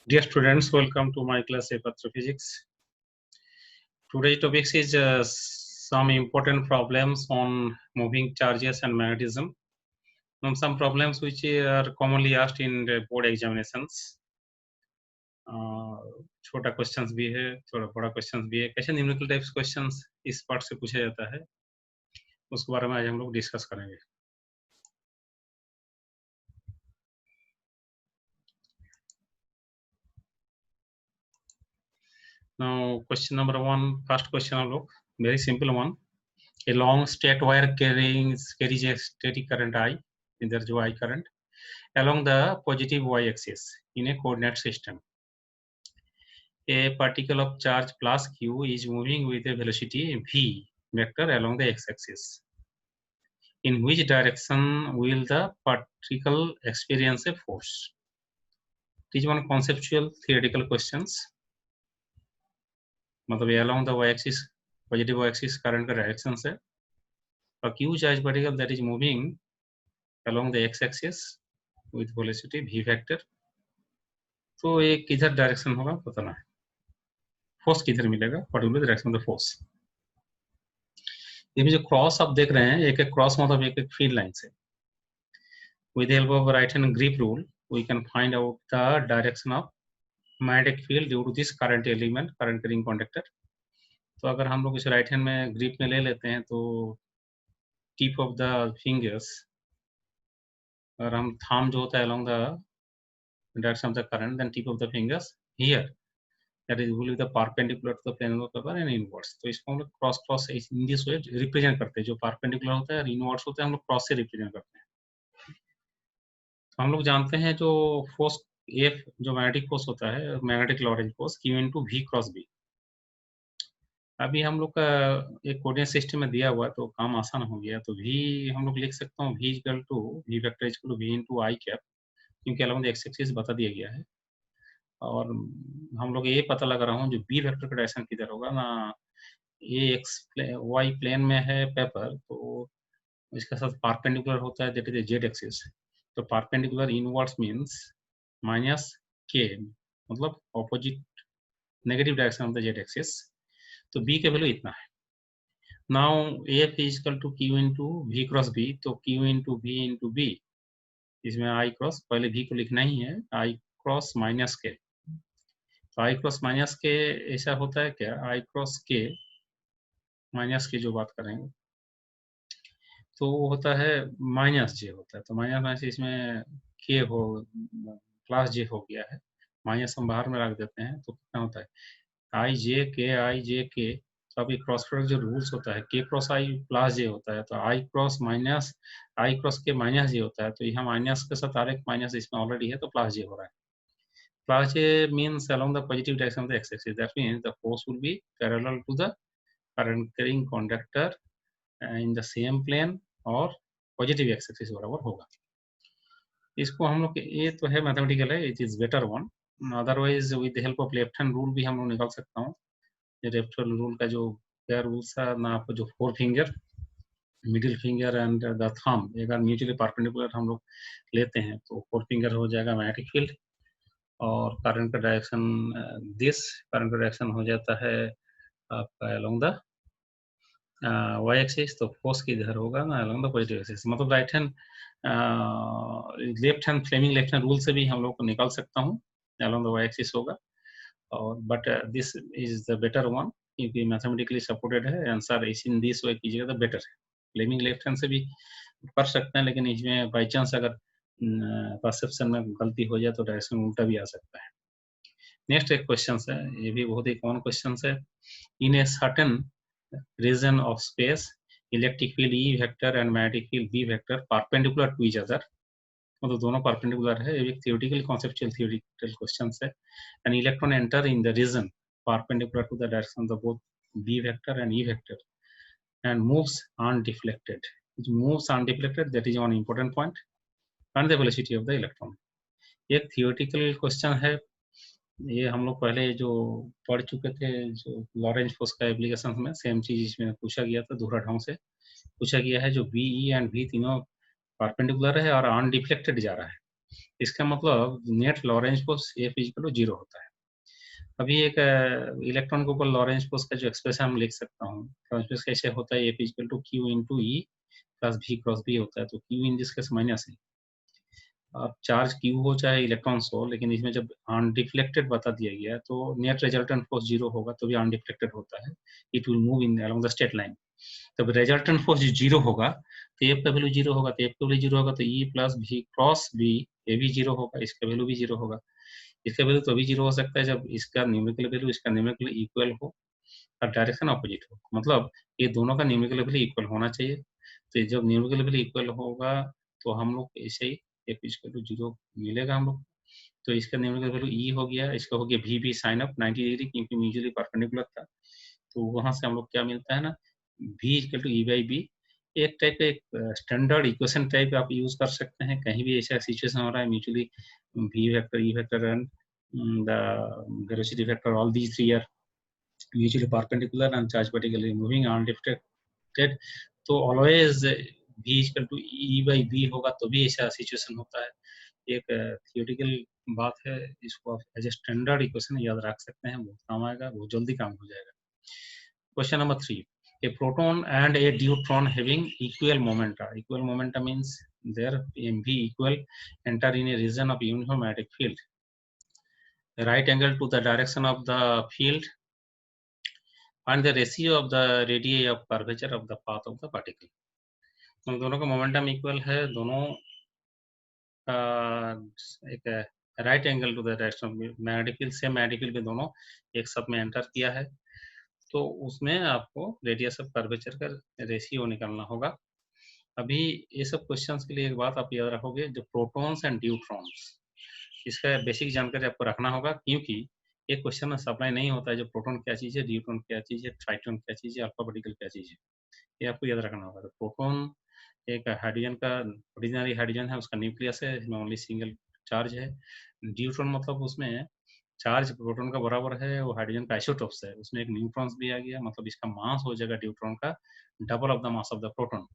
Dear students, welcome to my class Astrophysics. Today's topic is some important problems on moving charges and magnetism. Some problems which are commonly asked in the board examinations. छोटा questions भी है, थोड़ा बड़ा questions भी है. कैसे numerical types questions इस part से पूछा जाता है, उसके बारे में आज हम लोग डिस्कस करेंगे. Now, question number one, first question हम लोग, very simple one. A long straight wire carries a steady current I, इधर जो I current, along the positive y-axis in a coordinate system. A particle of charge plus q is moving with a velocity v vector along the x-axis. In which direction will the particle experience a force? It is one conceptual theoretical questions. मतलब along the y-axis, positive y-axis current का direction से, और q charge particle that is moving along the x-axis with velocity v vector. तो ये किधर direction होगा पता ना है. फोर्स किधर मिलेगा, पर्टिकुलर डायरेक्शन ऑफ फोर्स. ये जो क्रॉस आप देख रहे हैं, एक एक क्रॉस मतलब एक एक फील्ड लाइन से. With the help of right hand grip rule we can find out the direction of magnetic field due to this current element, current carrying conductor. तो अगर हम लोग इसे राइट हैंड में ग्रिप में ले लेते हैं तो टिप ऑफ द फिंगर्स, अगर हम थंब जो होता है along the direction of the current, then tip of the fingers here, that is will be the perpendicular to the plane of the paper and inwards. तो इसको हम लोग cross cross in this way represent करते हैं. जो perpendicular होता है और इनवर्ड्स होता है हम लोग क्रॉस से रिप्रेजेंट करते हैं. तो हम लोग जानते हैं जो फोर्स एफ, जो मैग्नेटिक फोर्स होता है, magnetic Lorentz force Q into V cross B. अभी हम लोग का एक कोऑर्डिनेट सिस्टम में दिया हुआ है तो काम आसान हो गया. तो V हम लोग लिख सकता हूँ, V equal to V vector equal to V into I cap, क्योंकि अलॉन्ग द एक्स एक्सिस बता दिया गया है. और हम लोग ये पता लगा रहा हूँ जो बी वेक्टर का डायरेक्शन किधर होगा ना. ये एक्स वाई प्लेन में है पेपर, तो इसके साथ परपेंडिकुलर होता है, दैट इज जेड एक्सिस. तो perpendicular inwards means minus K, मतलब opposite negative direction of the Z axis. तो बी का वैल्यू इतना है. Now F is equal to Q into V cross B. तो Q into V into B, इसमें I cross, पहले we को लिखना ही है, आई क्रॉस माइनस के. तो आई क्रॉस माइनस के ऐसा होता है क्या, आई क्रॉस के माइनस की जो बात करेंगे तो वो होता है माइनस जे होता है. तो माइनस माइनस इसमें के हो, प्लस जे हो गया है. माइनस हम बाहर में रख देते हैं तो कितना होता है, आई जे के. तो अभी क्रॉस प्रोडक्ट जो रूल्स होता है, के क्रॉस आई प्लस जे होता है. तो आई क्रॉस माइनस, आई क्रॉस के माइनस जे होता है. तो यहाँ माइनस के साथ आर एक माइनस इसमें ऑलरेडी है, तो प्लस जे हो रहा है. Plus A means along the positive direction of the x-axis. That means the force will be parallel to the current carrying conductor in the same plane और positive x-axis बराबर होगा. इसको हम लोग, ये तो है मैथमेटिकल है, it is better one. Otherwise with the help of left hand rule भी हम लोग निकाल सकता हूँ. लेफ्ट हैंड रूल का जो क्या रूल्स है ना, आपको जो forefinger, middle finger and the thumb अगर म्यूचुअली परपेंडिकुलर हम लोग लेते हैं तो फोर फिंगर हो जाएगा मैग्नेटिक फील्ड, और करंट का डायरेक्शन दिस, करंट का डायरेक्शन हो जाता है आपका अलोंग द वाई एक्सिस. तो फोर्स किधर होगा ना, अलोंग द पॉजिटिव एक्सिस. मतलब right hand, left hand Fleming left hand rule से भी हम लोग को निकाल सकता हूँ, अलोंग द वाई एक्सिस होगा. और but this is the better one, क्योंकि मैथमेटिकली सपोर्टेड है. आंसर इस इन दिस वे कीजिएगा तो बेटर है. फ्लेमिंग लेफ्ट हैंड से भी कर सकते हैं, लेकिन इसमें बाई चांस अगर परसेप्शन में गलती हो जाए तो डायरेक्शन उल्टा भी आ सकता है. नेक्स्ट एक क्वेश्चन है, ये भी बहुत ही कॉमन क्वेश्चन है. In a certain region of space electric field E vector and magnetic field B vector perpendicular to each other. मतलब दोनों परपेंडिकुलर है. एक थियोरेटिकल कॉन्सेप्चुअल थियोरेटिकल क्वेश्चन है. An electron enter in the region perpendicular to the direction of both B vector and E vector and moves undeflected. It moves undeflected, that is one important point, and the velocity of the electron. एक theoretical question है. ये हम लोग पहले जो पढ़ चुके थे, जो लॉरेंज फोर्स का एप्लीकेशन में सेम चीज इसमें पूछा गया था, दूसरा ढंग से पूछा गया है. जो बी ई एंड वी तीनों परपेंडिकुलर है और अनडिफ्लेक्टेड जा रहा है. इसका मतलब net Lorentz force F equal to 0 होता है। अभी एक इलेक्ट्रॉन के ऊपर लॉरेंज फोर्स का जो एक्सप्रेशन हम लिख सकता हूँ, लॉरेंज फोर्स कैसे होता है, F equal to Q into E plus V cross B होता है। तो Q in this case minus है, अब चार्ज Q हो चाहे इलेक्ट्रॉन्स हो, लेकिन इसमें जब अनडिफ्लेक्टेड बता दिया गया तो नेट रिजल्टेंट फोर्स 0 होगा, तो भी अनडिफ्लेक्टेड होता है, it will move in along the straight line. तब रिजल्टेंट फोर्स 0 होगा तो F का वैल्यू 0 होगा, तो F का वैल्यू 0 होगा तो E plus V cross B ये भी 0 होगा, इसका वैल्यू भी 0 होगा। इसका वैल्यू तो भी 0 हो सकता है जब इसका न्यूमेरिकल वैल्यू इसका न्यूमेरिकल इक्वल हो और डायरेक्शन अपोजिट हो, मतलब ये दोनों का न्यूमेरिकल वैल्यू इक्वल होना चाहिए। तो जब न्यूमेरिकल वैल्यू इक्वल होगा तो हम लोग ऐसे ही F इक्वल टू 0 मिलेगा हम लोग। तो इसका न्यूमेरिकल वैल्यू E हो गया, इसका हो गया VB साइन अप 90 डिग्री, क्योंकि म्यूचुअली परपेंडिकुलर था। तो वहां से हम लोग क्या मिलता है ना, V equal to E by B. एक टाइप का एक स्टैंडर्ड इक्वेशन टाइप आप यूज कर सकते हैं, कहीं भी ऐसा सिचुएशन हो रहा है mutually V vector E vector and the velocity vector all these three are mutually perpendicular and charge particle moving undeflected, तो always V equal to E by B होगा, तो भी ऐसा सिचुएशन होता है। एक थियोरेटिकल बात है, इसको आप एज ए स्टैंडर्ड इक्वेशन याद रख सकते हैं, बहुत काम आएगा, बहुत जल्दी काम हो जाएगा। Question number 3. A proton and a deuteron having equal momenta. Equal momenta means their mv equal enter in a region of uniform magnetic field. Right angle to the direction of the field and the ratio of the radii of curvature of the path of the particle. तो दोनों का momentum equal है, दोनों एक right angle to the direction of magnetic field, same magnetic field में दोनों एक साथ में एंटर किया है, तो उसमें आपको रेडियस ऑफ कर्वेचर का रेशियो निकालना होगा। अभी ये सब क्वेश्चंस के लिए एक बात आप याद रखोगे, जो प्रोटॉन्स एंड ड्यूट्रॉन्स, इसका बेसिक जानकारी आपको रखना होगा, क्योंकि एक क्वेश्चन में सप्लाई नहीं होता है जो प्रोटॉन क्या चीज़ है, ड्यूट्रॉन क्या चीज़ है, ट्राइटॉन क्या चीज़ है, अल्फा पार्टिकल क्या चीज़ है, ये आपको याद रखना होगा। तो प्रोटॉन एक हाइड्रोजन का ऑर्डिनरी हाइड्रोजन है, उसका न्यूक्लियस है, इसमें ओनली सिंगल चार्ज है। ड्यूट्रॉन मतलब उसमें चार्ज प्रोटॉन का बराबर है, वो हाइड्रोजन का आइसोटोप्स है, उसमें एक न्यूट्रॉन्स भी आ गया, मतलब इसका मास हो जाएगा ड्यूट्रॉन का double of the mass of the proton.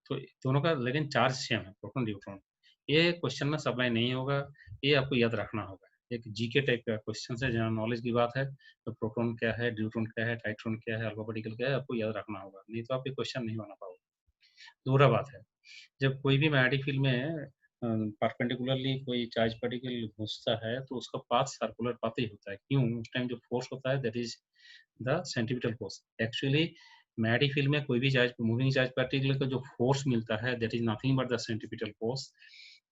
तो दोनों का लेकिन चार्ज सेम है, प्रोटॉन ड्यूट्रॉन। ये क्वेश्चन में सप्लाई नहीं होगा, ये आपको याद रखना होगा, एक जीके टाइप का क्वेश्चन है, जहाँ नॉलेज की बात है, तो प्रोटॉन क्या है, ड्यूट्रॉन क्या है, ट्राइट्रॉन क्या है, अल्फा पार्टिकल क्या है, आपको याद रखना होगा, नहीं तो आप ये क्वेश्चन नहीं बना पाओगे। दूसरा बात है, जब कोई भी मैग्नेटिक फील्ड में परपेंडिकुलरली कोई चार्ज पार्टिकल घुसता है तो उसका पाथ सर्कुलर पाथ ही होता है। क्यों? उस टाइम जो फोर्स होता है that is the centimetre force. Actually magnetic field में कोई भी चार्ज मूविंग चार्ज पार्टिकल का जो फोर्स मिलता है that is nothing but the centimetre force,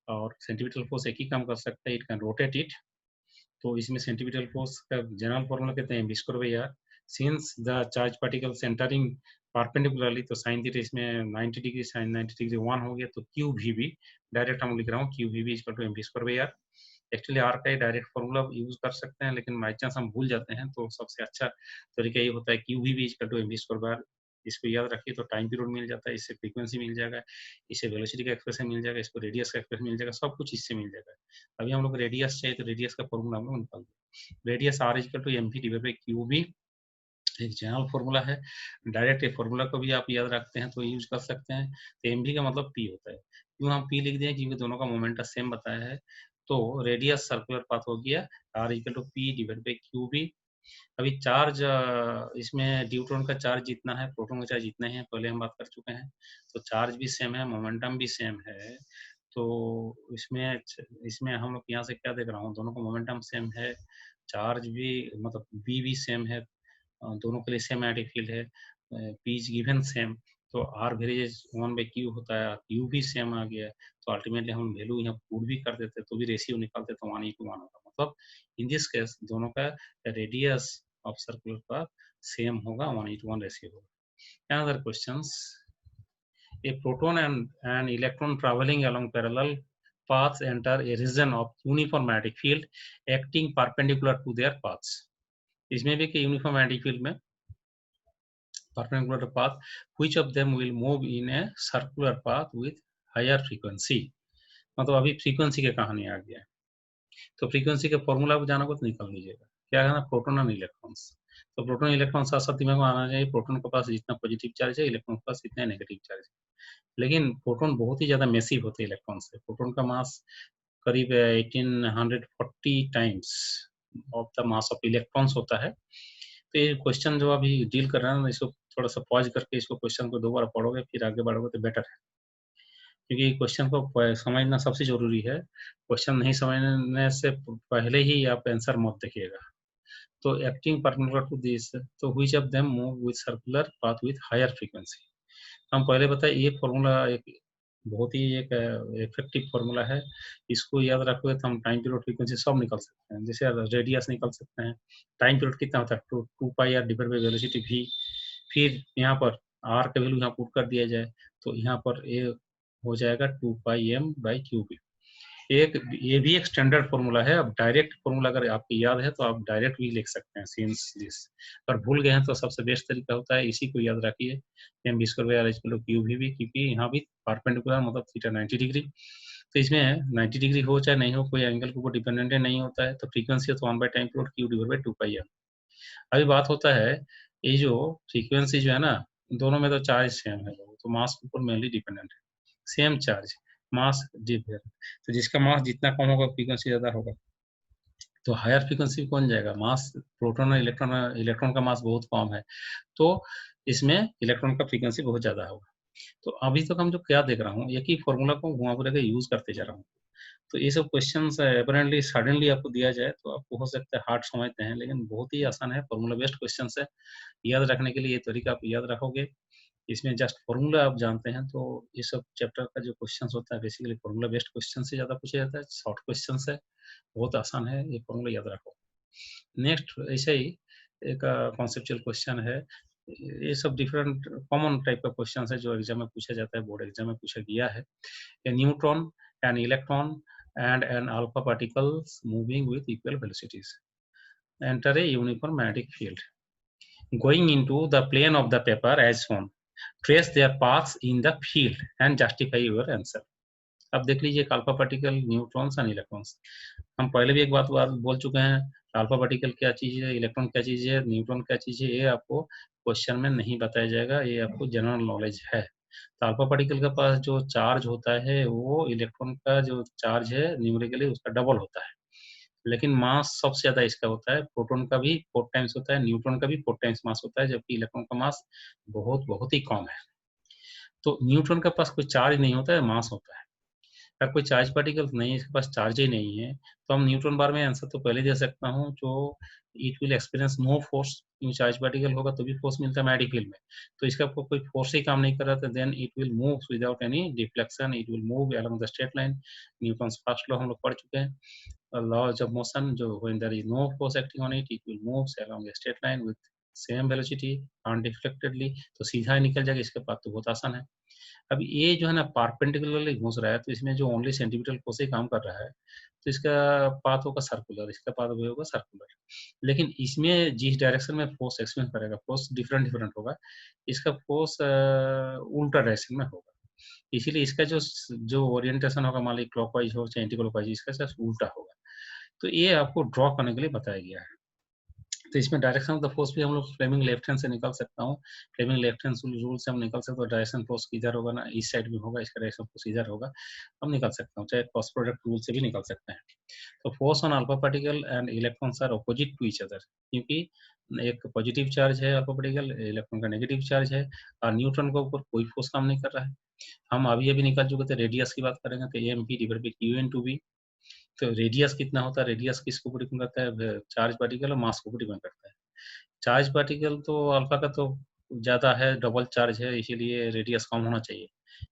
और सेंटीमीटर फोर्स एक ही काम कर सकता है, इट कैन रोटेट इट। तो इसमें सेंटीमीटर फोर्स का जनरल फॉर्मूला कहते हैं v²/r। Since the charge particle centering perpendicularly, तो साइन थीटा इसमें 90 डिग्री, साइन 90 डिग्री 1 हो गया, तो क्यू वी बी डायरेक्ट हम लिख रहा हूँ, Q V B equal to mv²/r। Actually R का डायरेक्ट फॉर्मूला यूज कर सकते हैं, लेकिन बाई चांस हम भूल जाते हैं, तो सबसे अच्छा तरीका ये होता है Q V B equal to mv²/r। इसको याद रखिए तो टाइम पीरियड मिल जाता है, इससे फ्रीक्वेंसी मिल जाएगा, इससे वेलोसिटी का एक्सप्रेशन मिल जाएगा, इसको रेडियस का एक्सप्रेशन मिल जाएगा, सब कुछ इससे मिल जाएगा। अभी हम लोग रेडियस चाहिए, तो रेडियस का फॉर्मूला हम लोग निकाल दें, radius R equal to M V divide by Q B, एक जनरल फॉर्मूला है। डायरेक्ट ये फॉर्मूला को भी आप याद रखते हैं तो यूज कर सकते हैं। तो एम वी का मतलब पी होता है, क्यों हम पी लिख दें, क्योंकि दोनों का मोमेंटम सेम बताया है। तो रेडियस सर्कुलर पाथ हो गया R equal to P divide by Q B. अभी चार्ज इसमें ड्यूट्रॉन का चार्ज जितना है, प्रोटॉन का चार्ज जितना ही है, पहले हम बात कर चुके हैं, तो चार्ज भी सेम है, मोमेंटम भी सेम है। तो इसमें हम लोग यहाँ से क्या देख रहा हूँ, दोनों का मोमेंटम सेम है, चार्ज भी मतलब बी भी सेम है, दोनों के लिए सेम मैग्नेटिक फील्ड है, पी इज गिवन सेम, तो आर वेरिएज 1/q होता है, क्यू भी सेम आ गया, तो अल्टीमेटली हम वैल्यू यहाँ पुट भी कर देते तो भी रेशियो निकालते तो 1:1 होगा। मतलब इन दिस केस दोनों का radius of circular path same होगा, 1:1 रेशियो होगा। Another questions, a proton and an electron traveling along parallel paths enter a region of uniform magnetic field acting perpendicular to their paths। इसमें भी कि uniform magnetic field में perpendicular path, which of them will move in a circular path with higher frequency। मतलब अभी frequency की कहानी आ गया है, तो फ्रीक्वेंसी के फॉर्मूला को जाना को तो निकाल लीजिएगा, क्या है ना, प्रोटॉन और इलेक्ट्रॉन्स। तो प्रोटॉन इलेक्ट्रॉन साथ साथ दिमाग में आना चाहिए, प्रोटॉन के पास जितना पॉजिटिव चार्ज है, इलेक्ट्रॉन के पास इतना नेगेटिव चार्ज है। लेकिन प्रोटॉन बहुत ही ज्यादा मैसिव होते हैं इलेक्ट्रॉन से, प्रोटॉन का मास करीब 1840 times of the mass of electrons होता है। तो ये क्वेश्चन जो अभी डील कर रहे हैं ना, इसको थोड़ा सा पॉज करके इसको क्वेश्चन को दोबारा पढ़ोगे फिर आगे बढ़ोगे तो बेटर है, क्योंकि क्वेश्चन को समझना सबसे जरूरी है। क्वेश्चन नहीं समझने से पहले ही आप आंसर मत देखिएगा। तो एक्टिंग परपेंडिकुलर टू दिस, तो which of them move with circular path with higher frequency. हम पहले बताए ये फॉर्मूला एक बहुत ही एक इफेक्टिव फॉर्मूला है। इसको याद रखोगे तो हम टाइम पीरियड फ्रीक्वेंसी सब निकल सकते हैं। जैसे रेडियस निकल सकते हैं, टाइम पीरियड कितना होता है, two pi R divide by velocity V. फिर यहाँ पर आर का वैल्यू यहाँ पुट कर दिया जाए तो यहाँ पर ए हो जाएगा 2πm/क्यूब। एक ये भी एक स्टैंडर्ड फॉर्मूला है। अब डायरेक्ट फॉर्मूला अगर आपको याद है तो आप डायरेक्ट भी लिख सकते हैं सिंस दिस। अगर भूल गए हैं तो सबसे बेस्ट तरीका होता है इसी को याद रखिए, M B square by R equal to Q भी, क्योंकि यहाँ भी परपेंडिकुलर मतलब थीटा 90 डिग्री। तो इसमें 90 डिग्री हो चाहे नहीं हो, कोई एंगल के ऊपर डिपेंडेंट नहीं होता है। तो फ्रीक्वेंसी तो 1 by time period Q divide by 2πm। अभी बात होता है ये जो फ्रीक्वेंसी जो है ना, दोनों में तो चार्ज सेम है, तो मास के ऊपर मेनली डिपेंडेंट है। सेम चार्ज, मास डिफरेंट, तो जिसका मास जितना कम होगा फ्रीक्वेंसी ज्यादा होगा। तो हायर फ्रीक्वेंसी कौन जाएगा, मास प्रोटॉन और इलेक्ट्रॉन, इलेक्ट्रॉन का मास बहुत कम है, तो इसमें इलेक्ट्रॉन का फ्रीक्वेंसी बहुत ज्यादा होगा। तो अभी तक हम जो क्या देख रहा हूँ, एक ही फॉर्मूला को घुमा फिरा के यूज करते जा रहा हूँ। तो ये सब क्वेश्चन अपरेंटली सडनली आपको दिया जाए तो आपको हो सकता है हार्ड समझते हैं, लेकिन बहुत ही आसान है, फॉर्मूला बेस्ड क्वेश्चन है। याद रखने के लिए ये तरीका आप याद रखोगे, इसमें जस्ट फॉर्मूला आप जानते हैं तो ये सब चैप्टर का जो क्वेश्चंस होता है बेसिकली फॉर्मूला बेस्ड क्वेश्चन से ज्यादा पूछा जाता है। शॉर्ट क्वेश्चन है, बहुत आसान है, ये फॉर्मूला याद रखो। नेक्स्ट ऐसे ही एक कॉन्सेप्चुअल क्वेश्चन है। ये सब डिफरेंट कॉमन टाइप का क्वेश्चन है जो एग्जाम में पूछा जाता है, बोर्ड एग्जाम में पूछा गया है। A neutron, an electron and an alpha particles moving with equal velocities enter a uniform magnetic field going into the plane of the paper as shown. Trace their paths in the field and justify your answer. अब देख लीजिए alpha particle, neutrons and electrons. हम पहले भी एक बात बोल चुके हैं, अल्फा पार्टिकल क्या चीज है, इलेक्ट्रॉन क्या चीज है, न्यूट्रॉन क्या चीज है, ये आपको क्वेश्चन में नहीं बताया जाएगा, ये आपको जनरल नॉलेज है। तो अल्फा पार्टिकल के पास जो चार्ज होता है वो इलेक्ट्रॉन का जो चार्ज है न्यूमेरिकली उसका डबल होता है, लेकिन मास सबसे ज्यादा इसका होता है। प्रोटॉन का भी 4 टाइम्स होता है, न्यूट्रॉन का भी 4 टाइम्स मास होता है, जबकि इलेक्ट्रॉन का मास बहुत बहुत ही कम है। तो न्यूट्रॉन के पास कोई चार्ज नहीं होता है, मास होता है। अगर कोई चार्ज पार्टिकल नहीं है, इसके पास चार्ज ही नहीं है, तो हम न्यूट्रॉन बार में आंसर तो पहले दे सकता हूँ, जो it will experience no force. Charge particle होगा तो भी फोर्स मिलता है मैग्नेटिक फील्ड में, तो इसका कोई फोर्स ही काम नहीं कर रहा था, then it will move without any deflection, it will move along the straight line. Newton first law हम लोग पढ़ चुके हैं, laws of motion, जो when there is no force acting on it, it will move along a straight line with same velocity undeflectedly। तो सीधा ही निकल जाएगा, इसके बाद तो बहुत आसान है। अब ये जो है ना परपेंडिकुलरली घुस रहा है, तो इसमें जो ओनली सेंटीमीटर फोर्स ही काम कर रहा है, तो इसका पाथ होगा सर्कुलर, इसका पाथ होगा सर्कुलर। लेकिन इसमें जिस डायरेक्शन में फोर्स एक्सपीरियंस करेगा, फोर्स डिफरेंट डिफरेंट होगा, इसका फोर्स उल्टा डायरेक्शन में होगा। इसीलिए इसका जो ओरिएंटेशन होगा, मान लीजिए क्लॉकवाइज हो चाहे एंटी क्लॉकवाइज, इसका सिर्फ उल्टा होगा। तो ये आपको ड्रॉ करने के लिए बताया गया है। तो इसमें डायरेक्शन ऑफ द फोर्स भी हम लोग फ्लेमिंग लेफ्ट हैंड से निकाल सकता हूँ। फ्लेमिंग लेफ्ट हैंड रूल से हम निकाल सकते हो, डायरेक्शन फोर्स किधर होगा ना, इस साइड में होगा, इसका डायरेक्शन फोर्स इधर होगा, हम निकाल सकता हूँ, चाहे क्रॉस प्रोडक्ट रूल से भी निकाल सकते हैं। तो force on alpha particle and electrons are opposite to each other, क्योंकि एक पॉजिटिव चार्ज है अल्फा पार्टिकल, इलेक्ट्रॉन का नेगेटिव चार्ज है, और न्यूट्रॉन के ऊपर कोई फोर्स काम नहीं कर रहा है। हम अभी अभी निकाल चुके थे, रेडियस की बात करेंगे तो M P divide by Q into B. तो रेडियस कितना होता है, रेडियस किसको ऊपर डिपेंड करता है, चार्ज पार्टिकल और मास को ऊपर डिपेंड करता है। चार्ज पार्टिकल तो अल्फा का तो ज्यादा है, डबल चार्ज है, इसीलिए रेडियस कम होना चाहिए।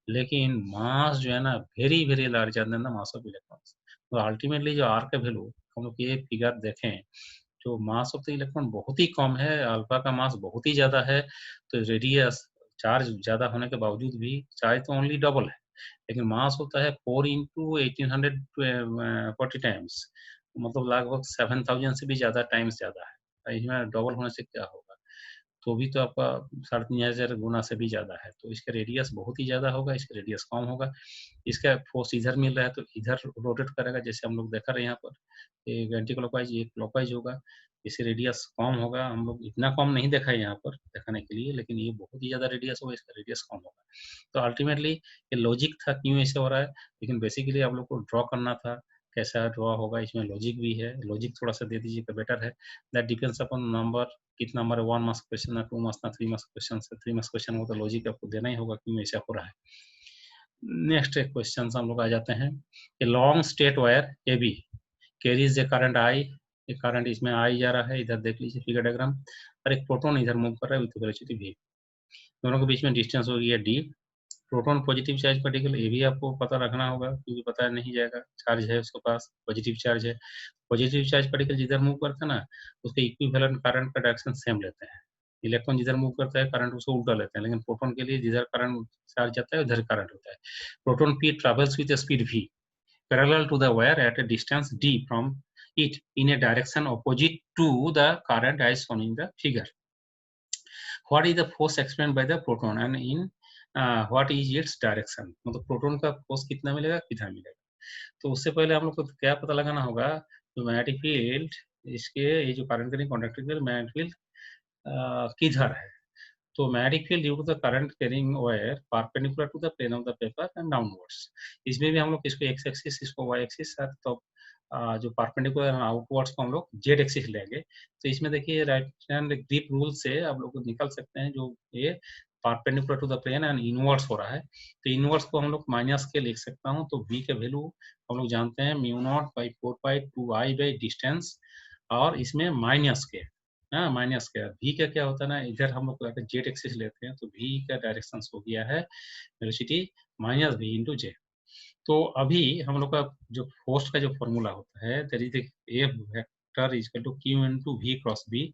लेकिन मास जो है ना very very larger than the mass of electrons. तो अल्टीमेटली जो आर का वैल्यू हम लोग ये फिगर देखें, जो मास ऑफ द इलेक्ट्रॉन बहुत ही कम है, अल्फा का मास बहुत ही ज्यादा है, तो रेडियस चार्ज ज्यादा होने के बावजूद भी चार्ज तो ओनली डबल है, लेकिन मास होता है 4 × 1840 टाइम्स, मतलब लगभग 7000 से भी ज्यादा टाइम्स ज्यादा है। इसमें डबल होने से क्या होगा, तो भी तो आपका 3500 गुना से भी ज्यादा है, तो इसका रेडियस बहुत ही ज्यादा होगा, इसका रेडियस कम होगा। इसका फोर्स इधर मिल रहा है तो इधर रोटेट करेगा, जैसे हम लोग देखा रहे यहाँ पर एक एंटी क्लॉकवाइज एक क्लॉकवाइज होगा, इससे रेडियस कम होगा। हम लोग इतना कम नहीं देखा है यहाँ पर दिखाने के लिए, लेकिन ये बहुत ही ज्यादा रेडियस होगा, इसका रेडियस कम होगा। तो अल्टीमेटली ये लॉजिक था क्यों ऐसे हो रहा है, लेकिन बेसिकली आप लोग को ड्रॉ करना था कैसा ड्रॉ होगा, इसमें लॉजिक भी है, लॉजिक थोड़ा सा दे दीजिए तो बेटर है। दैट डिपेंड्स अपॉन नंबर, कितना नंबर, 1 मार्क्स क्वेश्चन ना 2 मार्क्स ना 3 मार्क्स क्वेश्चन से 3 मार्क्स क्वेश्चन हो तो लॉजिक आपको देना ही होगा क्यों ऐसा हो रहा है। नेक्स्ट एक क्वेश्चन हम लोग आ जाते हैं। A long straight wire A B carries a current I, एक करंट इसमें आई जा रहा है, इधर देख लीजिए फिगर डायग्राम, और एक प्रोटॉन इधर मूव कर रहा है विथ वेलोसिटी v, दोनों के बीच में डिस्टेंस हो गया d। Proton positive charge particle, ये भी आपको पता रखना होगा क्योंकि पता नहीं जाएगा, चार्ज है उसके पास, पॉजिटिव चार्ज है। पॉजिटिव चार्ज पार्टिकल जिधर मूव करता है ना उसके इक्विवेलेंट करंट का डायरेक्शन सेम लेते हैं। इलेक्ट्रॉन जिधर मूव करता है करंट उसको उल्टा लेते हैं, लेकिन प्रोटॉन के लिए जिधर करंट चार्ज जाता है उधर करंट होता है। Proton p travels with speed v parallel to the wire at a distance d from it in a direction opposite to the current as shown in the figure. What is the force explained by the proton and in what is its direction? मतलब proton का force कितना मिलेगा, कितना मिलेगा। तो उससे पहले हम लोग को क्या पता लगाना होगा, तो मैग्नेटिक फील्ड इसके, ये जो करंट कैरिंग कंडक्टर के मैग्नेटिक फील्ड किधर है। तो magnetic field due to the current carrying wire perpendicular to the plane of the paper and downwards. इसमें भी हम लोग इसको एक्स एक्सिस, इसको वाई एक्सिस, तो जो परपेंडिकुलर आउटवर्ड्स को हम लोग जेड एक्सिस लेंगे। तो इसमें देखिए राइट हैंड ग्रिप रूल से आप लोग निकल सकते हैं, जो ये perpendicular to the plane and inwards हो रहा है, तो इनवर्ड्स को हम लोग माइनस के लिख सकता हूँ। तो v के वैल्यू हम लोग जानते हैं μ0/4π2i डिस्टेंस, और इसमें माइनस के, हाँ माइनस के v का क्या होता है ना, इधर हम लोग अगर जेड एक्सिस लेते हैं तो v का डायरेक्शन हो गया है वेलोसिटी माइनस v इंटू जे। तो अभी हम लोग का जो फोर्स का जो फॉर्मूला होता है that is a vector is equal to Q into v cross b।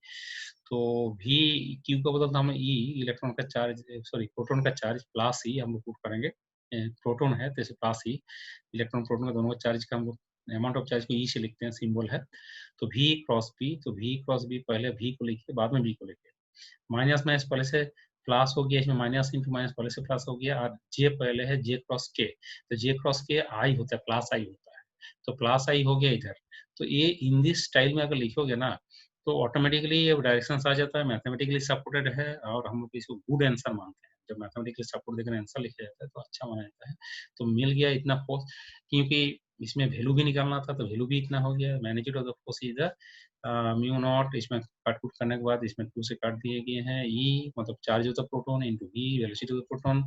तो v, क्यू का बदलता हम e, इलेक्ट्रॉन का चार्ज, सॉरी प्रोटॉन का चार्ज प्लस ई हम लोग पुट करेंगे, प्रोटॉन है तो प्लस ई, इलेक्ट्रॉन प्रोटॉन का दोनों का चार्ज का हम लोग अमाउंट ऑफ चार्ज को ई से लिखते हैं, सिंबल है। तो v क्रॉस b, तो v क्रॉस b पहले v को लिखिए बाद में b को लिखिए, माइनस में पहले से प्लस हो गया, इसमें माइनस इंटू माइनस पहले से प्लस हो गया, और जे पहले है जे क्रॉस के, तो जे क्रॉस के आई होता है, प्लस आई होता है, तो प्लस आई हो गया इधर। तो ये इन दिस स्टाइल में अगर लिखोगे ना तो ऑटोमेटिकली ये डायरेक्शन आ जाता है, मैथमेटिकली सपोर्टेड है, और हम लोग इसको गुड आंसर मानते हैं। जब मैथमेटिकली सपोर्ट देकर आंसर लिखा जाता है तो अच्छा माना जाता है। तो मिल गया इतना फोर्स, क्योंकि इसमें वैल्यू भी निकालना था तो वैल्यू भी इतना हो गया, magnitude of the force is mu naught, इसमें काट कुट करने के बाद इसमें 2 से काट दिए गए हैं, ई मतलब charge of the proton into V velocity of the proton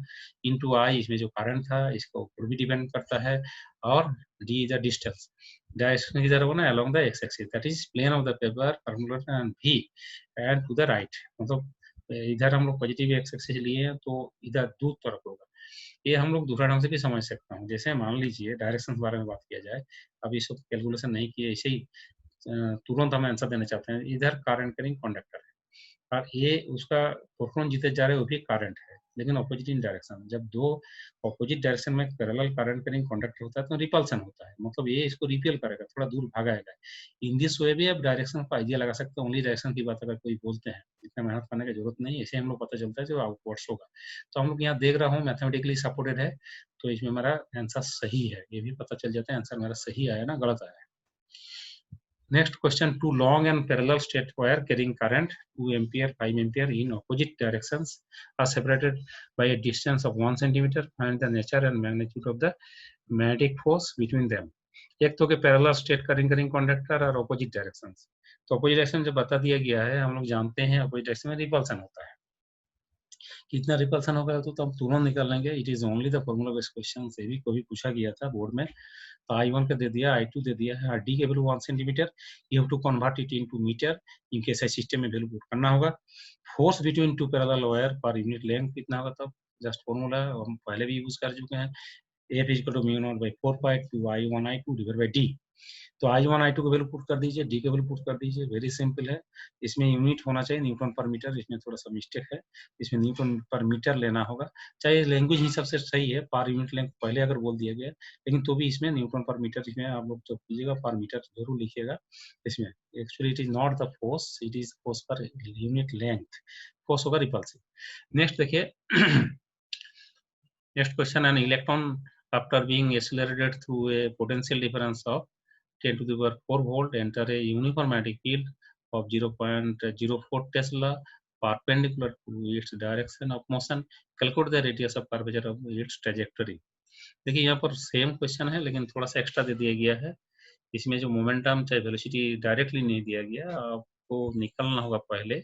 into I, इसमें जो करंट था इसका ऊपर भी डिपेंड करता है, और d is the distance, direction इधर होना along the x axis that is plane of the paper perpendicular and V and to the right, मतलब इधर हम लोग पॉजिटिव एक्स एक्सिस लिए हैं तो इधर दूर तरफ होगा। ये हम लोग दूसरा ढंग से भी समझ सकता हूँ, जैसे मान लीजिए डायरेक्शन के बारे में बात किया जाए, अब इसको कैलकुलेशन नहीं किया, ऐसे ही तुरंत हम आंसर देना चाहते हैं। इधर करंट कैरिंग कंडक्टर है और ये उसका प्रोटॉन जीते जा रहे हैं, वो भी करंट है लेकिन ऑपोजिट इन डायरेक्शन। जब दो ऑपोजिट डायरेक्शन में पैरेलल करंट कैरिंग कंडक्टर होता है तो रिपल्सन होता है, मतलब ये इसको रिपेल करेगा, थोड़ा दूर भागाएगा। इन दिस वे भी आप डायरेक्शन का आइडिया लगा सकते हैं, ओनली डायरेक्शन की बात अगर कोई बोलते हैं इतना मेहनत करने की जरूरत नहीं, ऐसे हम लोग पता चलता है जो आउटवर्ड्स होगा। तो हम लोग यहाँ देख रहा हूँ मैथमेटिकली सपोर्टेड है, तो इसमें मेरा आंसर सही है, ये भी पता चल जाता है आंसर मेरा सही आया ना गलत आया। Next question, two long and parallel straight wire carrying current 2 ampere, 5 ampere in opposite directions are separated by a distance of 1 centimeter. Find the nature and magnitude of the magnetic force between them. एक तो के parallel straight करिंग conductor और opposite directions. तो opposite direction जब बता दिया गया है, हम लोग जानते हैं ऑपोजिट डायरेक्शन में रिपल्सन होता है। कितना रिपल्सन होगा तो हम तुरंत निकाल लेंगे, it is only the formula based question से भी कभी पूछा गया था बोर्ड में। तो I1 का दे दिया, I2 दे दिया है, डी के value 1 centimetre, you have to convert it into metre, इनके साइज सिस्टम में वैल्यू पुट करना होगा। Force between two parallel wire per unit length कितना होगा, तब जस्ट फॉर्मूला हम पहले भी यूज कर चुके हैं, F is equal to mu naught by 4 pi 2 I1 I2 divide by d. तो I1 I2 को वैल्यू पुट कर दीजिए, डी के वैल्यू पुट कर दीजिए, वेरी सिंपल है। इसमें यूनिट होना चाहिए न्यूटन पर मीटर, इसमें थोड़ा सा मिस्टेक है, इसमें न्यूटन पर मीटर लेना होगा। चाहे लैंग्वेज ही सबसे सही है, पर यूनिट लेंथ पहले अगर बोल दिया गया, लेकिन तो भी इसमें न्यूटन पर मीटर, इसमें आप लोग जब कीजिएगा पर मीटर जरूर लिखिएगा। इसमें actually it is not the force, it is force पर यूनिट लेंथ, फोर्स होगा रिपल्सिव। नेक्स्ट देखिए next question, an electron after being accelerated through a potential difference of 10 to the power 4 volt enter a uniform magnetic field of 0.04 Tesla perpendicular to its direction of motion. Calculate the radius of curvature of its trajectory. देखिए यहाँ पर same question है लेकिन थोड़ा सा extra दे दिया गया है, इसमें जो मोमेंटम चाहे वेलोसिटी डायरेक्टली नहीं दिया गया, आपको निकालना होगा पहले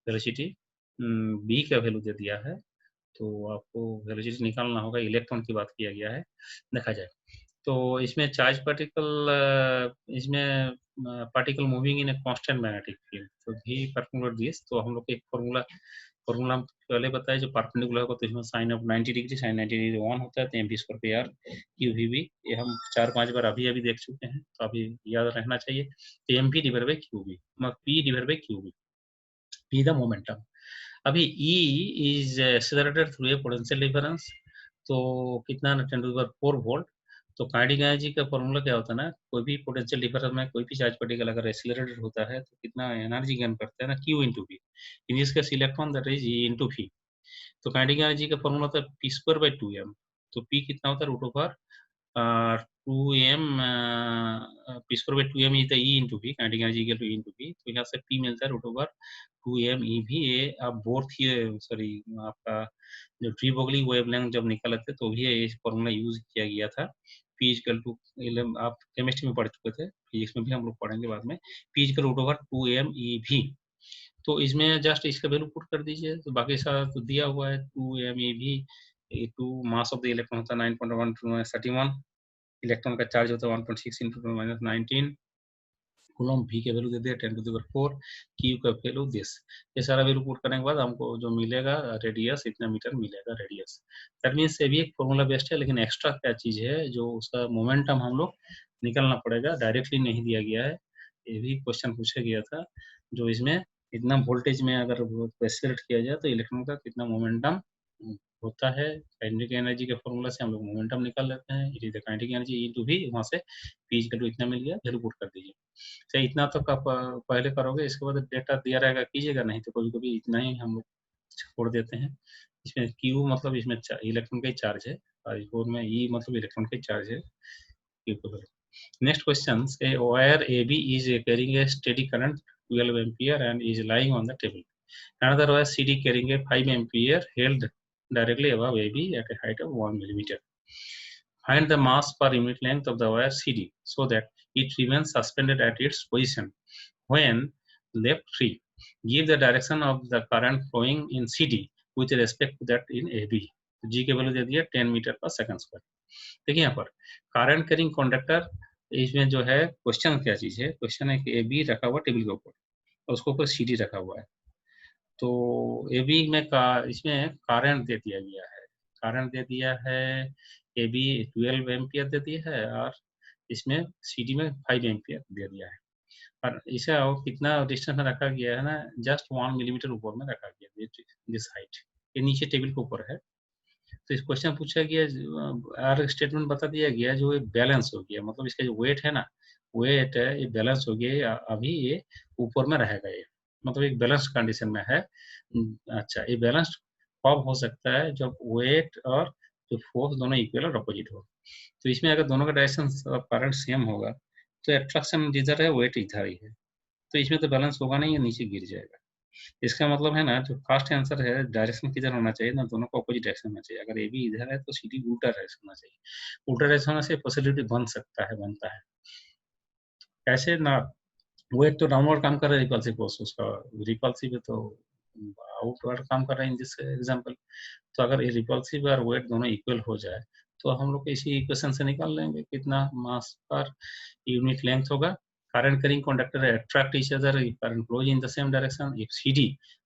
वेलोसिटी बी का वैल्यू दे दिया है, तो आपको वेलोसिटी निकालना होगा। इलेक्ट्रॉन की बात किया गया है, देखा जाए तो इसमें चार्ज पार्टिकल, इसमें particle moving in a constant magnetic field, तो भी परपेंडिकुलर दिस, तो हम लोग एक फॉर्मूला हम पहले बताया, जो परपेंडिकुलर होगा तो इसमें sine of 90 degree, sine 90 degree 1 होता है, तो एम बी स्क्वायर पे आर क्यू वी बी, ये हम 4-5 बार अभी देख चुके हैं, तो अभी याद रखना चाहिए। तो M P divide by Q B, P divide by Q B, P the momentum. अभी E is accelerated through a potential difference, तो कितना ना 10⁴ वोल्ट। तो काइनेटिक एनर्जी का फॉर्मूला क्या होता है ना, कोई भी पोटेंशियल डिफरेंस में कोई भी चार्ज पार्टिकल अगर एक्सेलरेटेड होता है तो कितना एनर्जी गेन करता है ना, Q into V, in this case electron that is E into V। तो काइनेटिक एनर्जी का फॉर्मूला होता है पी स्क्वायर बाई 2m, तो P कितना होता है root over 2m, P square by 2m is the E into V, kinetic energy equal to E into V, तो यहाँ से P मिलता है रूट ओवर 2m E भी, ये आप बोर थी, सॉरी आपका जो ट्री बोगली वेवलेंथ जब निकाले थे तो भी ये फॉर्मूला यूज किया गया था। P इक्वल टू, आप केमिस्ट्री में पढ़ चुके थे, फिजिक्स में भी हम लोग पढ़ेंगे बाद में, P equal root over 2m E भी। तो इसमें जस्ट इसका वैल्यू पुट कर दीजिए, तो बाकी सारा तो दिया हुआ है 2m E भी, 2 मास ऑफ द इलेक्ट्रॉन होता है 9.131, इलेक्ट्रॉन का चार्ज होता है 1.6 इंटू माइनस 19, कूलम भी के वैल्यू दे दिया 10⁴, क्यू का वैल्यू दिस। ये सारा वैल्यू पुट करने के बाद हमको जो मिलेगा रेडियस, इतना मीटर मिलेगा रेडियस। दैट मीन्स ये भी एक फॉर्मूला बेस्ड है, लेकिन एक्स्ट्रा क्या चीज है जो उसका मोमेंटम हम लोग निकालना पड़ेगा, डायरेक्टली नहीं दिया गया है। ये भी क्वेश्चन पूछा गया था, जो इसमें इतना वोल्टेज में अगर एक्सेलरेट किया जाए तो इलेक्ट्रॉन का कितना मोमेंटम होता है। काइनेटिक एनर्जी के फॉर्मूला से हम लोग मोमेंटम निकाल लेते हैं, it is the kinetic energy into भी, वहां से पी इक्वल टू इतना मिल गया, वैल्यू पुट कर दीजिए। तो इतना तो आप पहले करोगे, इसके बाद डेटा दिया रहेगा कीजिएगा, नहीं तो कभी कभी इतना ही हम लोग छोड़ देते हैं। इसमें क्यू मतलब इसमें इलेक्ट्रॉन का ही चार्ज है, और इस में ई मतलब इलेक्ट्रॉन का चार्ज है, क्यू को। Next question, a wire AB is carrying a steady current 12 ampere and is lying on the table. Another wire CD carrying a 5 ampere held directly above AB at a height of 1 millimeter. Find the mass per unit length of the wire CD so that it remains suspended at its position when left free. Give the direction of the current flowing in CD with respect to that in AB. G के value दे दिया 10 metre पर second square. देखिए यहाँ पर current carrying conductor, इसमें जो है question क्या चीज है, क्वेश्चन है कि ए बी रखा हुआ टेबल के ऊपर और उसके ऊपर सी डी रखा हुआ है। तो ए बी में इसमें करंट दे दिया गया है, करंट दे दिया है ए बी 12 एम्पियर दे दिया है, और इसमें सी डी में 5 एम्पियर दे दिया है। और इसे कितना डिस्टेंस में रखा गया है ना, जस्ट 1 मिलीमीटर ऊपर में रखा गया, दिस हाइट, ये नीचे टेबल के ऊपर है। तो इस क्वेश्चन पूछा गया और स्टेटमेंट बता दिया गया जो बैलेंस हो गया, मतलब इसका जो वेट है ना, वेट है ये बैलेंस हो गया, अभी ये ऊपर में रहेगा, ये मतलब एक बैलेंस कंडीशन में है। अच्छा, ये बैलेंस कब हो सकता है, जब वेट और जो फोर्स दोनों इक्वल और अपोजिट हो। तो इसमें अगर दोनों का डायरेक्शन ऑफ करंट सेम होगा तो एट्रैक्शन जिधर है वेट इधर ही है, तो इसमें तो बैलेंस होगा नहीं, ये नीचे गिर जाएगा। इसका मतलब है ना, जो फर्स्ट आंसर है डायरेक्शन किधर होना चाहिए ना, दोनों को अपोजिट डायरेक्शन होना चाहिए। अगर ए बी इधर है तो सी डी उल्टा डायरेक्शन होना चाहिए, उल्टा डायरेक्शन होने से पॉसिबिलिटी बन सकता है, बनता है कैसे ना, वेट तो डाउनवर्ड काम कर रहा है, रिपल्सिव फोर्स उसका रिपल्सिव है तो आउटवर्ड काम कर रहा है इन दिस एग्जांपल। तो अगर ये रिपल्सिव और वेट दोनों इक्वल हो जाए तो हम लोग इसी इक्वेशन से निकाल लेंगे कितना मास पर यूनिट लेंथ होगा। Current carrying conductor attract each other if current flows in the same direction. If CD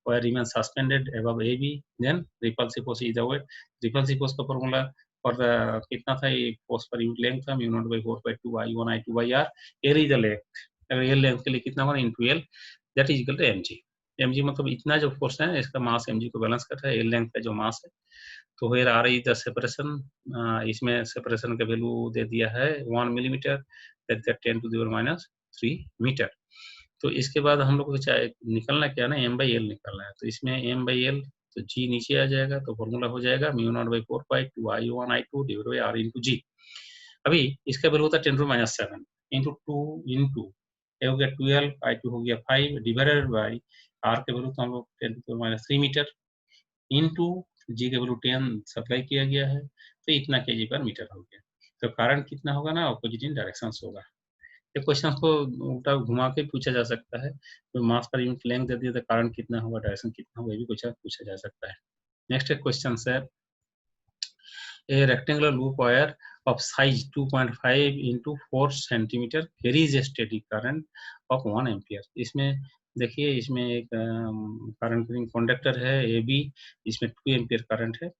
wire remains suspended above AB, then repulsive force is the weight. Repulsive force का formula for the कितना था, ये force per unit length था, mu naught by 4/2 I1 I2 by R. L is the length, अगर L length के लिए कितना होगा into L, that is equal to mg. mg मतलब इतना जो फोर्स है इसका मास mg को बैलेंस कर रहा है, L लेंथ का जो मास है। तो फिर आ रही द सेपरेशन, इसमें सेपरेशन का वैल्यू दे दिया है 1 मिलीमीटर, 10⁻³ मीटर। तो इसके बाद हम लोग को चाहे निकलना क्या ना, m बाई एल निकलना है, तो इसमें m बाई एल, तो g नीचे आ जाएगा, तो फॉर्मूला हो जाएगा mu naught by 4/2 I1 I2 divide by R into G. अभी इसका वैल्यू होता है 10⁻7 इंटू 2 इंटू, ये हो गया 12, I2 हो गया 5 डिवाइडेड बाई R के वैल्यू तो हम लोग 10⁻³ मीटर इंटू जी के वैल्यू 10 सप्लाई किया गया है, तो इतना kg पर मीटर हो गया। तो करंट कितना होगा ना, अपोजिट इन डायरेक्शन होगा। ये क्वेश्चन को उल्टा घुमा के पूछा जा सकता है, तो मास पर यूनिट लेंथ दे दिया तो करंट कितना होगा, डायरेक्शन कितना होगा, ये भी क्वेश्चन पूछा जा सकता है। नेक्स्ट एक क्वेश्चन है, a rectangular loop wire of size 2.5 into 4 centimeter carries a steady current of 1 ampere। इसमें देखिए, इसमें एक करंट कंडक्टर है ए बी, इसमें 2 एम्पियर करंट है,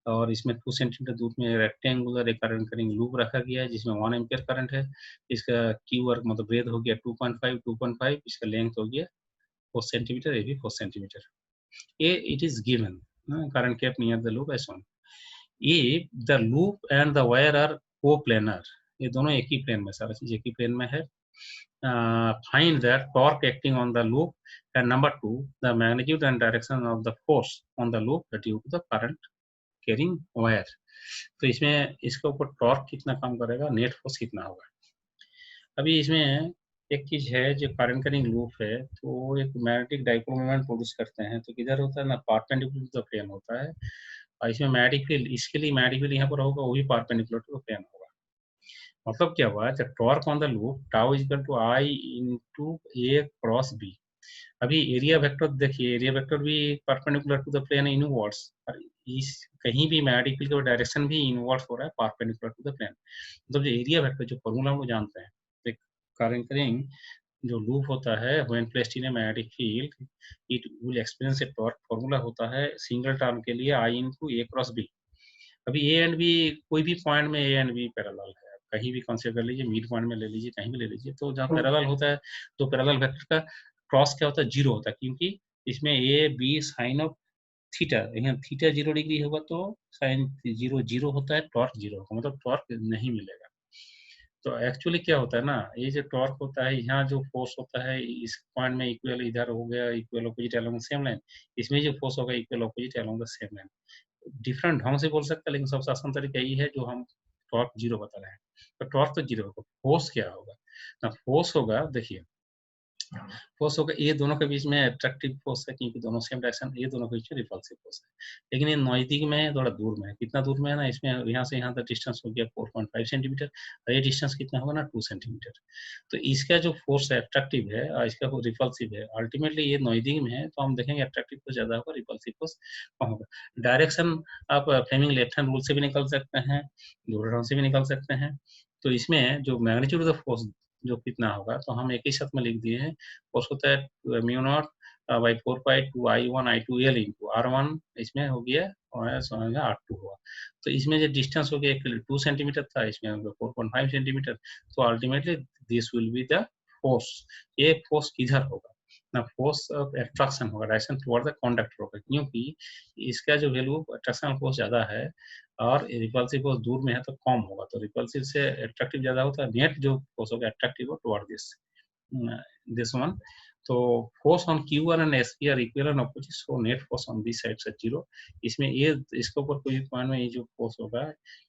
और इसमें 2 सेंटीमीटर दूर में रेक्टेंगुलर एक करंट करिंग लूप रखा गया है जिसमें 1 एम्पियर करंट है। इसका क्यू वर्क मतलब ब्रेथ हो गया 2.5, इसका लेंथ हो गया 4 centimetre, A B 4 centimetre. A it is given current kept near the loop as shown। if the loop and the wire are coplanar, ये दोनों एक ही प्लेन में, सारा चीज एक ही प्लेन में है। find the torque acting on the loop, and number 2 the magnitude and direction of the force on the loop due to the current carrying wire। तो इसमें इसके ऊपर टॉर्क कितना काम करेगा, नेट फोर्स कितना होगा। अभी इसमें एक चीज है, जो करंट कैरिंग लूप है तो एक मैग्नेटिक डाइपोल मोमेंट प्रोड्यूस करते हैं, तो किधर होता है ना, परपेंडिकुलर टू द प्लेन होता है, और इसमें मैग्नेटिक फील्ड, इसके लिए मैग्नेटिक फील्ड यहाँ पर होगा, वो भी परपेंडिकुलर टू द प्लेन होगा। मतलब क्या हुआ, जब torque on the loop tau is equal to I into A cross B. अभी एरिया वेक्टर देखिए, एरिया वेक्टर भी perpendicular to the plane inwards, और इस कहीं भी मैग्नेटिक फील्ड का डायरेक्शन भी इनवर्ड्स हो रहा है परपेंडिकुलर टू द प्लेन। मतलब जो एरिया वेक्टर, जो फॉर्मूला हम लोग जानते हैं, करंट करिंग जो लूप होता है, when placed in a magnetic field it will experience a torque, formula होता है सिंगल टर्म के लिए I into A cross B. अभी ए एंड बी, कोई भी पॉइंट में ए एंड बी पैरेलल है, कहीं भी कंसीडर कर लीजिए, मिड पॉइंट में ले लीजिए, कहीं भी ले लीजिए, तो जहाँ पैरेलल होता है तो पैरेलल वेक्टर का क्रॉस क्या होता है, जीरो होता है, क्योंकि इसमें A B sine of theta, यहाँ थीटा 0 डिग्री होगा तो साइन 0 0 होता है, टॉर्क 0 होगा, मतलब टॉर्क नहीं मिलेगा। तो एक्चुअली क्या होता है ना, ये जो टॉर्क होता है, यहाँ जो फोर्स होता है इस पॉइंट में इक्वल, इधर हो गया equal opposite along same line, इसमें जो फोर्स होगा equal opposite along the same line. Different ढंग से बोल सकते हैं, लेकिन सबसे आसान तरीका यही है जो हम टॉर्क 0 बता रहे हैं। तो टॉर्क तो 0 होगा, फोर्स क्या होगा ना, फोर्स होगा, देखिए फोर्स होगा, ये दोनों के बीच में अट्रैक्टिव फोर्स है क्योंकि दोनों सेम डायरेक्शन, ये दोनों के बीच में रिपल्सिव फोर्स है, लेकिन ये नजदीक में है, थोड़ा दूर में है। कितना दूर में है ना, इसमें यहाँ से यहाँ तक डिस्टेंस हो गया 4.5 सेंटीमीटर, और ये डिस्टेंस कितना होगा ना 2 सेंटीमीटर। तो इसका जो फोर्स है अट्रैक्टिव है और इसका रिपल्सिव है। अल्टीमेटली ये नजदीक में है तो हम देखेंगे अट्रैक्टिव फोर्स ज्यादा होगा, रिपल्सिव फोर्स कम होगा। डायरेक्शन आप फ्लेमिंग लेफ्ट हैंड रूल से भी निकल सकते हैं, दूरदर्शन से भी निकल सकते हैं। तो इसमें जो मैग्नीट्यूड ऑफ फोर्स जो कितना होगा, तो हम एक ही शब्द में लिख दिए हैं, फोर्स होता है mu naught by 4 pi 2 I1 I2 L into R1, इसमें हो गया और R2 हुआ। तो इसमें जो डिस्टेंस हो गया 2 सेंटीमीटर था, इसमें 4.5 सेंटीमीटर। तो ultimately this will be the force. ये फोर्स किधर होगा ना, फोर्स ऑफ एट्रैक्शन होगा, डायरेक्शन टुवर्ड द कंडक्टर होगा, क्योंकि इसका जो वैल्यू अट्रैक्शन फोर्स ज्यादा है और रिपल्सिव फोर्स दूर में है तो कम होगा, तो रिपल्सिव से अट्रैक्टिव ज्यादा होता है, नेट जो फोर्स होगा अट्रैक्टिव हो टुवर्ड this one। तो force on Q1 and SP are equal and opposite, so net force on this side से 0। इसमें ये इसके ऊपर कोई पॉइंट में ये जो फोर्स होगा,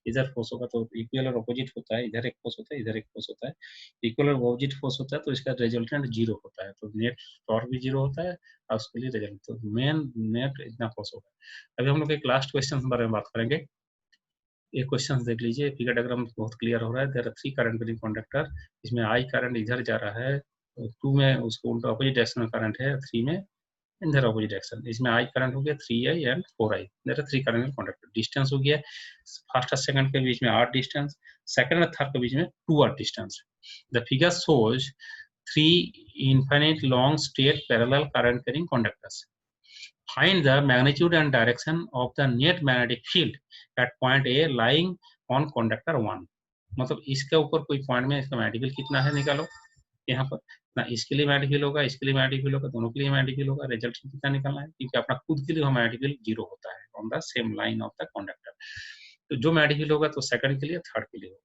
इधर फोर्स होगा तो इक्वल और ऑपोजिट होता है, इधर एक फोर्स होता है, इधर एक फोर्स होता है, इक्वल और ऑपोजिट फोर्स होता है, तो इसका रिजल्टेंट 0 होता है, तो नेट टॉर्क भी 0 होता है और उसके लिए रिजल्ट, तो मेन नेट इतना फोर्स होगा। अभी हम लोग एक लास्ट क्वेश्चन के बारे में बात करेंगे। ये क्वेश्चन देख लीजिए, फिगर डायग्राम बहुत क्लियर हो रहा है। There are 3 current carrying conductor, इसमें I करंट इधर जा रहा है, 2 में उसको उल्टा अपोजिट डायरेक्शन में करंट है, 3 में इधर अपोजिट डायरेक्शन। इसमें I करंट हो गया 3I and 4I। There are 3 current conductor. Distance हो गया फर्स्ट और सेकंड के बीच में R डिस्टेंस, सेकंड और थर्ड के बीच में 2R distance. The figure shows 3 infinite long straight parallel current carrying conductors. Find the magnitude and direction of the net magnetic field at point A lying on conductor 1। मतलब इसके ऊपर कोई point में इसका मैग्नेटिक फील्ड कितना है निकालो, यहाँ पर ना इसके लिए मैग्नेटिक फील्ड होगा, इसके लिए मैग्नेटिक फील्ड होगा, दोनों के लिए मैग्नेटिक फील्ड होगा, रिजल्ट कितना निकालना है, क्योंकि अपना खुद के लिए मैग्नेटिक फील्ड 0 होता है on the same line of the conductor. तो जो मैग्नेटिक फील्ड होगा तो सेकंड के लिए, थर्ड के लिए होगा।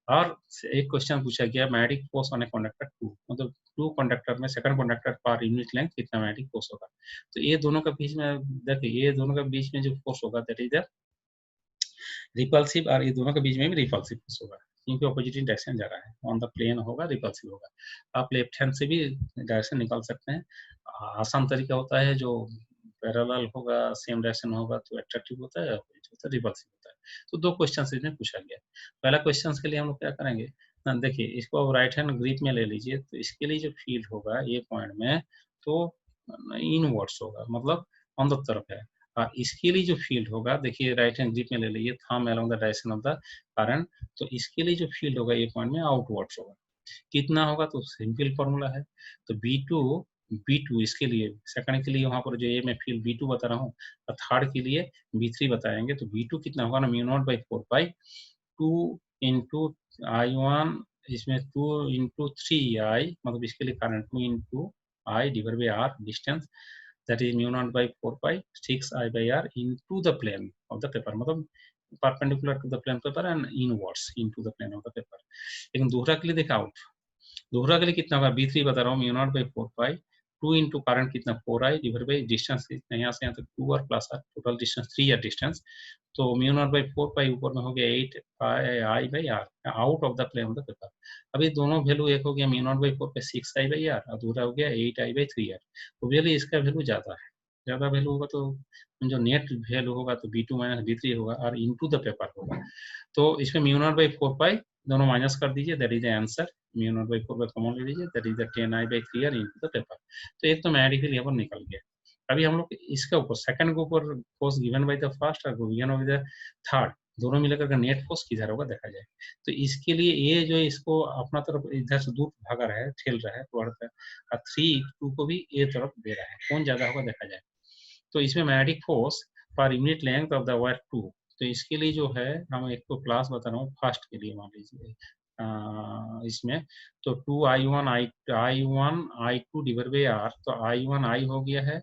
और एक क्वेश्चन पूछा गया magnetic force on a conductor 2, मतलब 2 कंडक्टर में सेकंड कंडक्टर पर यूनिट लेंथ कितना मैग्नेटिक फोर्स होगा। तो ये दोनों के बीच में देखिए, ये दोनों के बीच में जो फोर्स होगा दैट इज द रिपल्सिव, और ये दोनों के बीच में भी रिपल्सिव फोर्स होगा क्योंकि ऑपोजिट डायरेक्शन जा रहा है, ऑन द प्लेन होगा, रिपल्सिव होगा। आप लेफ्ट हैंड से भी डायरेक्शन निकाल सकते हैं। आसान तरीका होता है, जो पैरेलल होगा, सेम डायरेक्शन होगा तो अट्रैक्टिव होता है, ऑपोजिट होता है रिपल्सिव होता है। तो 2 क्वेश्चन इसमें पूछा गया। पहला क्वेश्चन के लिए हम लोग क्या करेंगे, देखिए इसको अब राइट हैंड ग्रिप में ले लीजिए, तो इसके लिए जो फील्ड होगा ये पॉइंट में, तो इनवर्ड्स होगा, मतलब अंदर तरफ है। और इसके लिए जो फील्ड होगा, देखिए राइट हैंड ग्रिप में ले लीजिए, thumb along the direction of the current, तो इसके लिए जो फील्ड होगा ये पॉइंट में आउटवर्ड्स होगा। कितना होगा, तो सिंपल फॉर्मूला है, तो B2 इसके लिए सेकंड के लिए वहां पर जो ये मैं फील्ड B2 बता रहा हूँ, और थर्ड के लिए B3 बताएंगे, तो B2 कितना होगा ना, μ0/4 2 इंटू I1, इसमें 2 इंटू 3I, मतलब इसके लिए current 2 into I divide by R distance, that is μ0/4 6I/R into the plane of the paper, मतलब perpendicular to the plane paper and inwards into the plane of the paper। लेकिन दोहरा के लिए देखा out, दोहरा के लिए कितना होगा, B3 बता रहा हूँ μ0/4 2 इंटू करंट कितना 4I डिवाइड बाई डिस्टेंस कितना यहाँ से यहाँ तक 2 और plus R, total distance 3 R distance, तो μ0/4 ऊपर में हो गया 8I/R out of the plane of the paper. अब ये दोनों वैल्यू, एक हो गया μ0/4 6I/R और दूसरा हो गया 8I/3R, तो वैल्यू इसका वैल्यू ज़्यादा है, ज़्यादा वैल्यू होगा तो जो नेट वैल्यू होगा तो B2 माइनस B3 होगा और इनटू द पेपर होगा। तो इसमें μ0/4 दोनों माइनस कर दीजिए, that is the answer, μ0/4 common ले लीजिए, that is the 10I/3R into the paper. तो एक तो मैडिकल यहाँ पर निकल गया। अभी हम लोग इसके ऊपर सेकंड के ऊपर force given by the first और गिवन बाय द थर्ड, दोनों मिलकर का नेट फोर्स किधर होगा देखा जाए। तो इसके लिए ये जो इसको अपना तरफ इधर से दूर भागा रहा है, ठेल रहा है और 3 को भी ये तरफ दे रहा है, कौन ज्यादा होगा देखा जाए। तो इसमें मैग्नेटिक फोर्स पर unit length of the wire 2, तो इसके लिए जो है हम एक तो क्लास बता रहा हूँ फर्स्ट के लिए, मान लीजिए इसमें तो 2I1 I2 divide by R, तो I1 हो गया है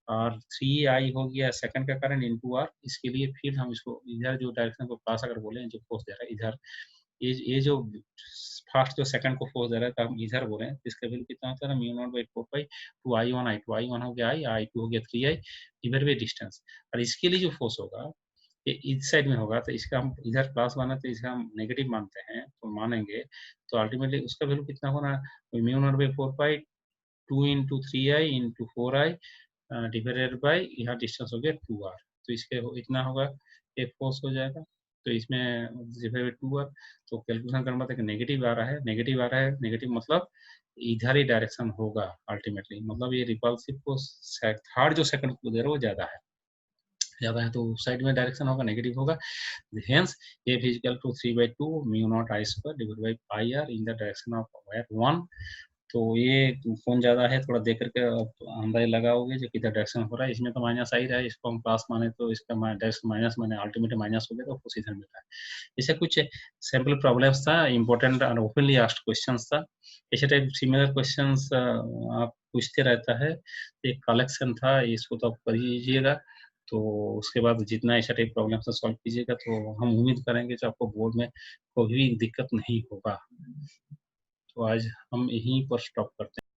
और 3I हो गया सेकंड का करंट इनटू R। इसके लिए फिर हम इसको इधर जो डायरेक्शन को प्लस अगर बोले, जो फोर्स दे रहा है इधर, ये जो फर्स्ट जो सेकंड को फोर्स दे रहा है तो हम इधर बोले, इसका वैल्यू कितना होता है ना, μ0/4 2I1 I2 हो गया I2 हो गया 3I डिवाइड बाई डिस्टेंस। और इसके लिए जो फोर्स होगा ये इस साइड में होगा, तो इसका हम इधर प्लस माना तो इसका हम नेगेटिव मानते हैं, तो मानेंगे तो अल्टीमेटली उसका वैल्यू कितना होगा, μ0/4 2 into 3I into 4I divided by यहाँ डिस्टेंस हो गया 2R, तो इसके इतना होगा, एक फोर्स हो जाएगा। तो इसमें डिवाइडेड 2R, तो कैलकुलेशन करना पड़ता है कि नेगेटिव आ रहा है, नेगेटिव आ रहा है, नेगेटिव मतलब इधर ही डायरेक्शन होगा अल्टीमेटली, मतलब ये रिपल्सिव फोर्स थर्ड जो सेकंड को दे रहा है वो ज्यादा है, तो साइड में डायरेक्शन होगा, नेगेटिव होगा। Hence A is equal to 3/2 μ0I² divided by IR in the direction of wire 1। तो ये कौन ज्यादा है थोड़ा देख करके अंदाजा लगाओगे जो किधर डायरेक्शन हो रहा है। इसमें तो माइनस आ ही रहा है, इसको हम प्लस माने तो इसका डायरेक्शन माइनस माने अल्टीमेट माइनस हो गया, तो इधर मिल रहा है। इसे कुछ सैम्पल प्रॉब्लम्स था, इंपॉर्टेंट और ओपनली आस्क्ड क्वेश्चंस था। ऐसे टाइप सिमिलर क्वेश्चंस आप पूछते रहता है, एक कलेक्शन था, इसको तो आप कर लीजिएगा। तो उसके बाद जितना ऐसा टाइप प्रॉब्लम से सॉल्व कीजिएगा तो हम उम्मीद करेंगे कि आपको बोर्ड में कोई भी दिक्कत नहीं होगा। तो आज हम यहीं पर स्टॉप करते हैं।